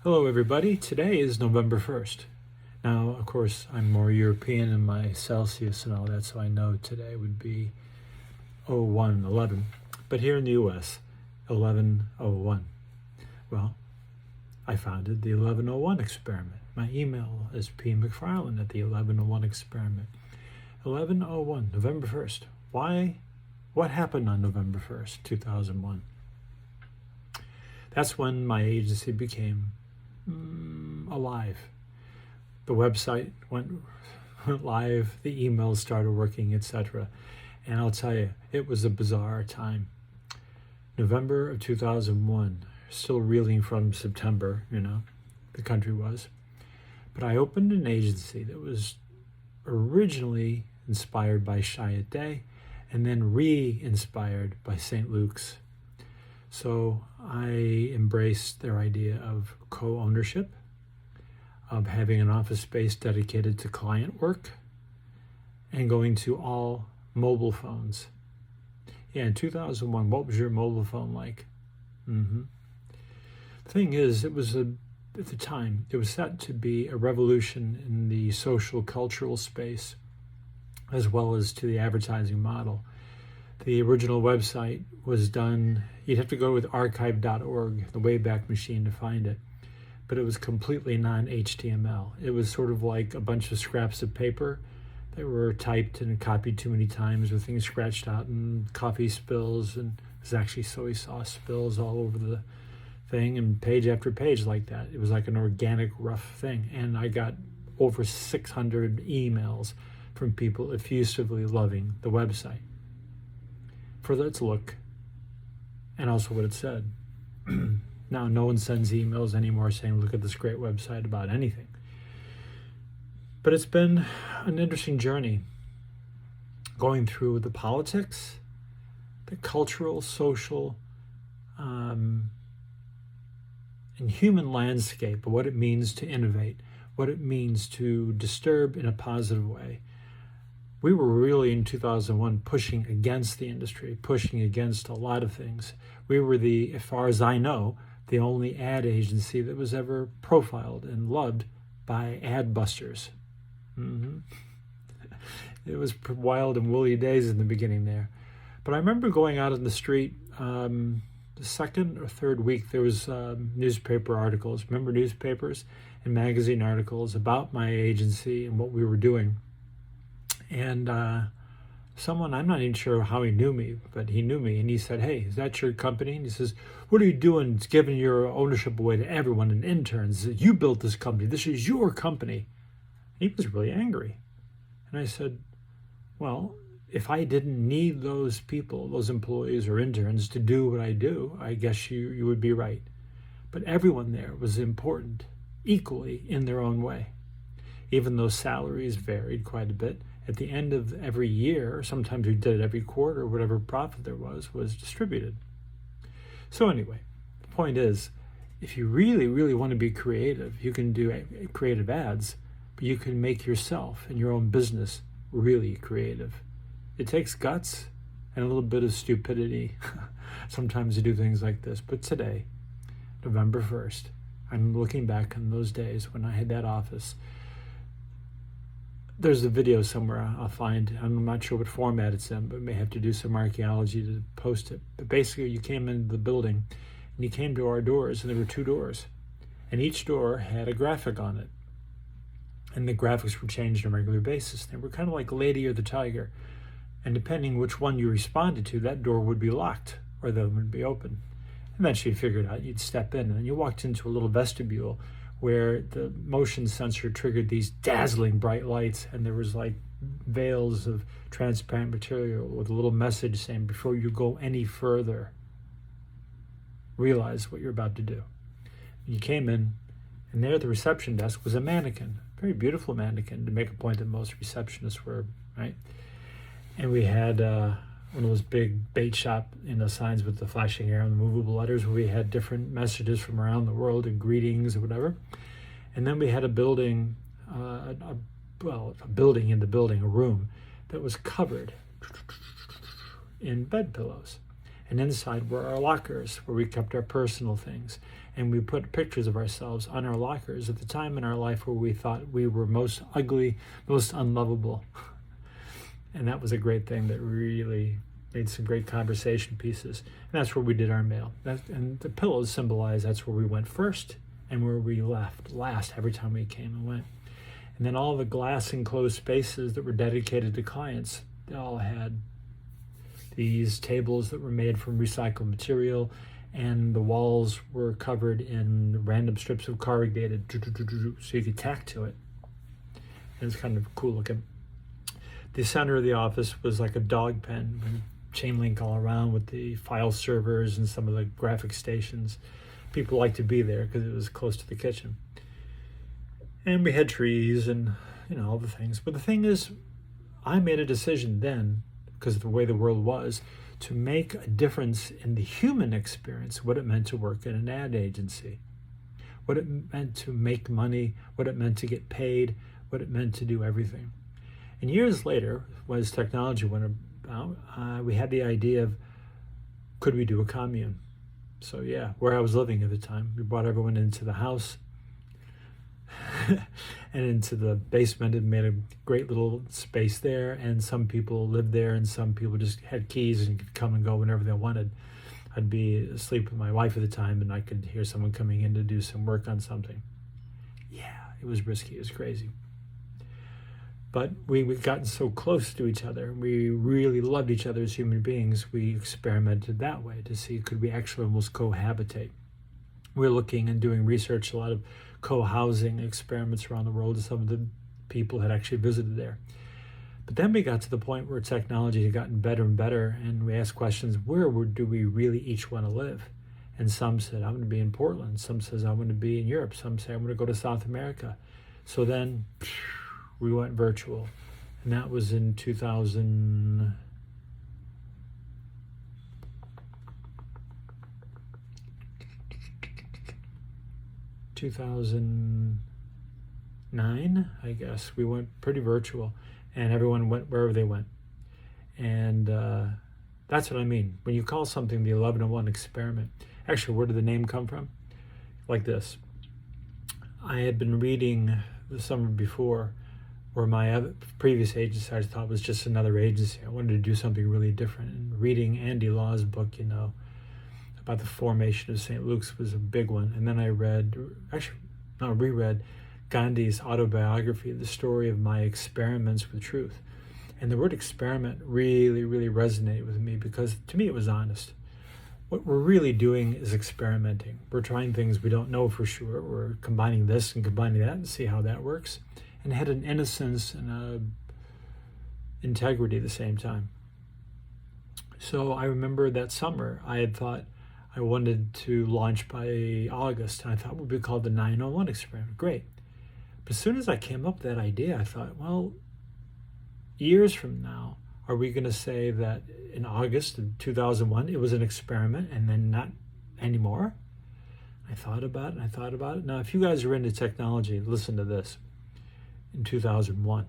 Hello everybody, today is November 1st. Now, of course, I'm more European in my Celsius and all that, so I know today would be 11. But here in the US, 1101. Well, I founded the 1101 experiment. My email is pmcfarland at the 1101 experiment. 1101, November 1st. Why? What happened on November 1st, 2001? That's when my agency became alive. The website went live, the emails started working, etc. And I'll tell you, it was a bizarre time. November of 2001, still reeling from September, the country was. But I opened an agency that was originally inspired by Chiat Day and then re-inspired by St. Luke's. So I embraced their idea of co-ownership, of having an office space dedicated to client work, and going to all mobile phones. Yeah, in 2001, what was your mobile phone like? The thing is, it was at the time, it was set to be a revolution in the social cultural space, as well as to the advertising model. The original website was done, you'd have to go with archive.org, the Wayback Machine, to find it. But it was completely non-HTML. It was sort of like a bunch of scraps of paper that were typed and copied too many times with things scratched out and coffee spills, and there's actually soy sauce spills all over the thing, and page after page like that. It was like an organic, rough thing. And I got over 600 emails from people effusively loving the website for its look and also what it said. Now, no one sends emails anymore saying, look at this great website about anything. But it's been an interesting journey going through the politics, the cultural, social, and human landscape of what it means to innovate, what it means to disturb in a positive way. We were really in 2001 pushing against the industry, pushing against a lot of things. We were as far as I know, the only ad agency that was ever profiled and loved by ad busters. It was wild and woolly days in the beginning there. But I remember going out in the street, the second or third week, there was newspaper articles. Remember newspapers and magazine articles about my agency and what we were doing. And someone, I'm not even sure how he knew me, but he knew me, and he said, hey, is that your company? And he says, what are you doing? It's giving your ownership away to everyone and interns. You built this company. This is your company. He was really angry. And I said, well, if I didn't need those people, those employees or interns to do what I do, I guess you would be right. But everyone there was important, equally in their own way. Even though salaries varied quite a bit, at the end of every year, sometimes we did it every quarter, whatever profit there was distributed. So anyway, the point is, if you really, really want to be creative, you can do creative ads, but you can make yourself and your own business really creative. It takes guts and a little bit of stupidity sometimes to do things like this. But today, November 1st, I'm looking back on those days when I had that office. There's a video somewhere I'll find. I'm not sure what format it's in, but may have to do some archaeology to post it. But basically, you came into the building, and you came to our doors, and there were 2 doors. And each door had a graphic on it. And the graphics were changed on a regular basis. They were kind of like Lady or the Tiger. And depending which one you responded to, that door would be locked, or that would be open. Eventually, you figured out you'd step in, and then you walked into a little vestibule where the motion sensor triggered these dazzling bright lights, and there was like veils of transparent material with a little message saying, before you go any further, realize what you're about to do. You came in, and there at the reception desk was a mannequin, a very beautiful mannequin, to make a point that most receptionists were, right? And we had one of those big bait shop signs with the flashing arrow and the movable letters, where we had different messages from around the world and greetings or whatever. And then we had a building, a building in the building, a room that was covered in bed pillows. And inside were our lockers where we kept our personal things. and we put pictures of ourselves on our lockers at the time in our life where we thought we were most ugly, most unlovable. And that was a great thing that really made some great conversation pieces. And that's where we did our mail. And the pillows symbolize that's where we went first and where we left last every time we came and went. And then all the glass enclosed spaces that were dedicated to clients, they all had these tables that were made from recycled material, and the walls were covered in random strips of corrugated, so you could tack to it. And it's kind of cool looking. The center of the office was like a dog pen, with chain link all around with the file servers and some of the graphic stations. People liked to be there because it was close to the kitchen. And we had trees and, all the things. But the thing is, I made a decision then, because of the way the world was, to make a difference in the human experience, what it meant to work in an ad agency, what it meant to make money, what it meant to get paid, what it meant to do everything. And years later, as technology went about, we had the idea of, could we do a commune? So yeah, where I was living at the time, we brought everyone into the house and into the basement, and made a great little space there, and some people lived there and some people just had keys and could come and go whenever they wanted. I'd be asleep with my wife at the time and I could hear someone coming in to do some work on something. Yeah, it was risky, it was crazy. But we'd gotten so close to each other, we really loved each other as human beings, we experimented that way to see could we actually almost cohabitate. We're looking and doing research, a lot of co-housing experiments around the world, and some of the people had actually visited there. But then we got to the point where technology had gotten better and better, and we asked questions, where do we really each want to live? And some said, I want to be in Portland. Some says, I want to be in Europe. Some say, I want to go to South America. So then we went virtual. And that was in 2009, I guess. We went pretty virtual, and everyone went wherever they went. And that's what I mean. When you call something the 1101 experiment, actually, where did the name come from? Like this. I had been reading the summer before where my other previous agency I thought was just another agency. I wanted to do something really different. And reading Andy Law's book, about the formation of St. Luke's was a big one. And then I reread Gandhi's autobiography, The Story of My Experiments with Truth. And the word experiment really, really resonated with me because to me it was honest. What we're really doing is experimenting. We're trying things we don't know for sure. We're combining this and combining that and see how that works. And it had an innocence and a integrity at the same time. So I remember that summer I had thought I wanted to launch by August, and I thought it would be called the 901 experiment. Great. But as soon as I came up with that idea, I thought, well, years from now, are we going to say that in August of 2001 it was an experiment and then not anymore? I thought about it. Now, if you guys are into technology, listen to this. In 2001,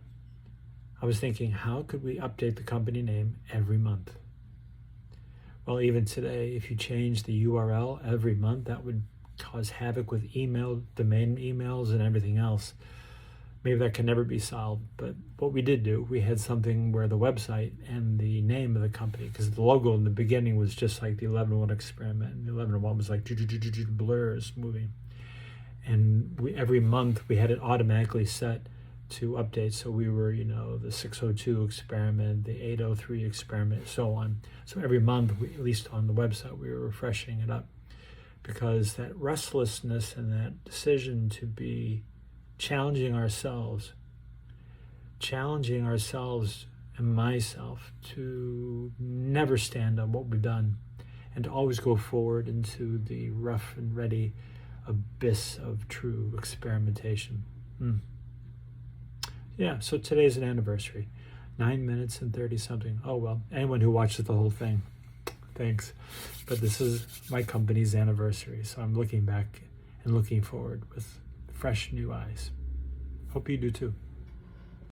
I was thinking, how could we update the company name every month? Well, even today, if you change the URL every month, that would cause havoc with email, domain emails, and everything else. Maybe that can never be solved, but what we did do, we had something where the website and the name of the company, because the logo in the beginning was just like the 1101 experiment, and the 1101 was like blurs moving. And every month we had it automatically set to update. So we were, the 602 experiment, the 803 experiment, so on. So every month, at least on the website, we were refreshing it up because that restlessness and that decision to be challenging ourselves and myself to never stand on what we've done and to always go forward into the rough and ready abyss of true experimentation. Yeah, so today's an anniversary. 9 minutes and 30 something. Oh, well, anyone who watches the whole thing, thanks. But this is my company's anniversary, so I'm looking back and looking forward with fresh new eyes. Hope you do too.